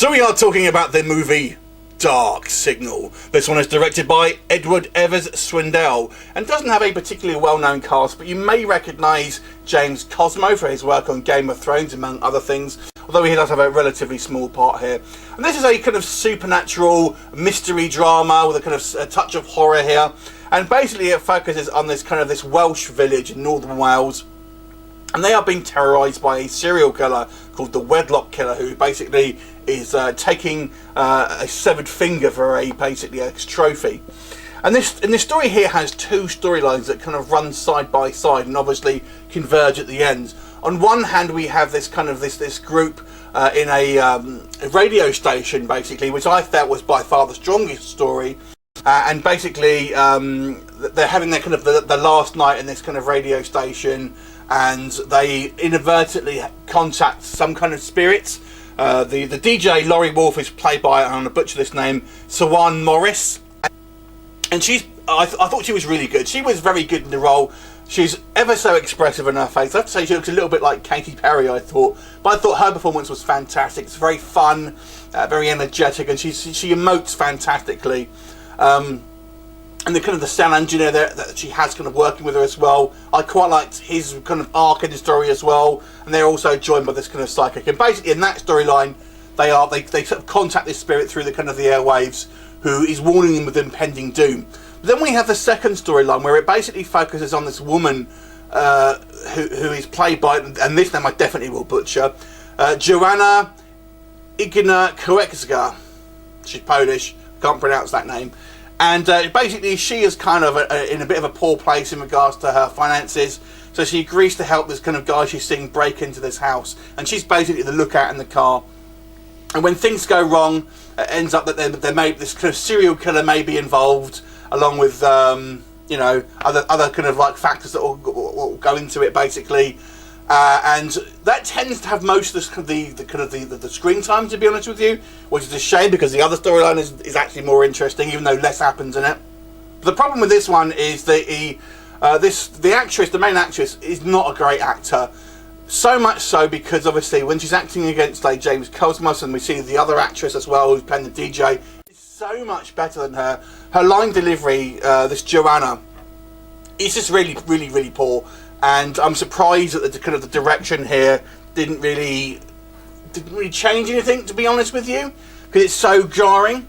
So we are talking about the movie Dark Signal. This one is directed by Evers-Swindell and doesn't have a particularly well-known cast, but you may recognise James Cosmo for his work on Game of Thrones, among other things, although he does have a relatively small part here. And this is a kind of supernatural mystery drama with a kind of a touch of horror here, and basically it focuses on this kind of this Welsh village in northern Wales, and they are being terrorised by a serial killer called the Wedlock Killer, who basically is taking a severed finger for a trophy. And this story here has two storylines that kind of run side by side and obviously converge at the end. On one hand, we have this kind of this group in a radio station, basically, which I felt was by far the strongest story. And basically, they're having their kind of the last night in this kind of radio station, and they inadvertently contact some kind of spirits. The DJ Laurie Wolf is played by, I'm going to butcher this name, Siwan Morris, and I thought she was really good. She was very good in the role. She's ever so expressive in her face. I have to say she looks a little bit like Katy Perry, I thought, but I thought her performance was fantastic. It's very fun, very energetic, and she emotes fantastically. And the kind of the sound engineer there that she has kind of working with her as well. I quite liked his kind of arc in the story as well, and they're also joined by this kind of psychic. And basically in that storyline, they sort of contact this spirit through the kind of the airwaves, who is warning them of impending doom. But then we have the second storyline where it basically focuses on this woman who is played by, and this name I definitely will butcher, Joanna Igna-Kołecka. She's Polish, can't pronounce that name. And basically she is kind of in a bit of a poor place in regards to her finances, so she agrees to help this kind of guy she's seeing break into this house, and she's basically the lookout in the car. And when things go wrong, it ends up that this kind of serial killer may be involved, along with you know, other kind of like factors that will go into it basically. And that tends to have most of the screen time, to be honest with you, which is a shame because the other storyline is actually more interesting, even though less happens in it. But the problem with this one is that the main actress, is not a great actor. So much so because obviously when she's acting against like James Cosmos, and we see the other actress as well who's playing the DJ, is so much better than her. Her line delivery, this Joanna, is just really, really, really poor. And I'm surprised that the kind of the direction here didn't really change anything, to be honest with you, because it's so jarring.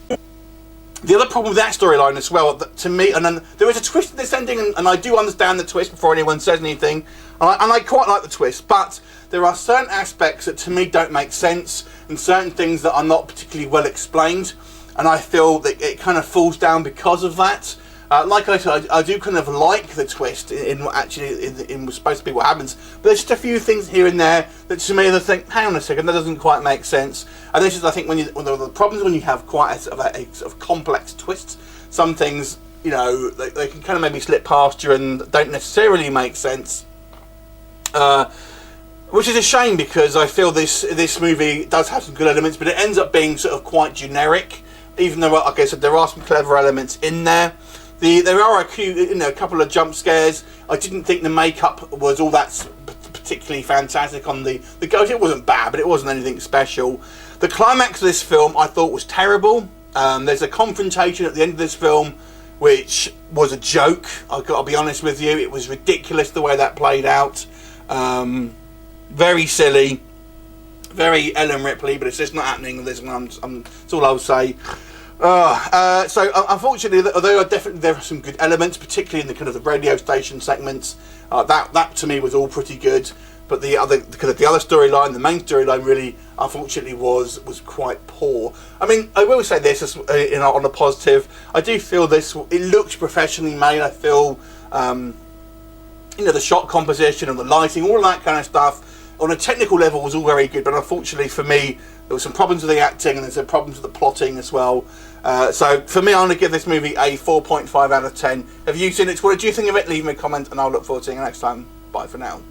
The other problem with that storyline as well, that to me, and then there is a twist in this ending, and I do understand the twist before anyone says anything, and I quite like the twist, but there are certain aspects that to me don't make sense, and certain things that are not particularly well explained, and I feel that it kind of falls down because of that. Like I said, I do kind of like the twist in what actually was supposed to be what happens, but there's just a few things here and there that to me I think, hang on a second, that doesn't quite make sense. And this is, I think, one of the problems when you have quite a sort of complex twist. Some things, you know, they can kind of maybe slip past you and don't necessarily make sense. Which is a shame because I feel this movie does have some good elements, but it ends up being sort of quite generic. Even though, like I said, there are some clever elements in there. There are a couple of jump scares. I didn't think the makeup was all that particularly fantastic on the ghost. It wasn't bad, but it wasn't anything special. The climax of this film I thought was terrible. There's a confrontation at the end of this film which was a joke. I've got to be honest with you. It was ridiculous the way that played out. Very silly. Very Ellen Ripley, but it's just not happening with this one. That's all I'll say. So unfortunately, although definitely there are some good elements, particularly in the kind of the radio station segments, that to me was all pretty good. But the other storyline, the main storyline, really unfortunately was quite poor. I mean, I will say this on a positive. I do feel it looks professionally made. I feel the shot composition and the lighting, all of that kind of stuff, on a technical level was all very good, but unfortunately for me there were some problems with the acting and there's some problems with the plotting as well. So for me, I'm going to give this movie a 4.5 out of 10. Have you seen it? What did you think of it? Leave me a comment and I'll look forward to seeing you next time. Bye for now.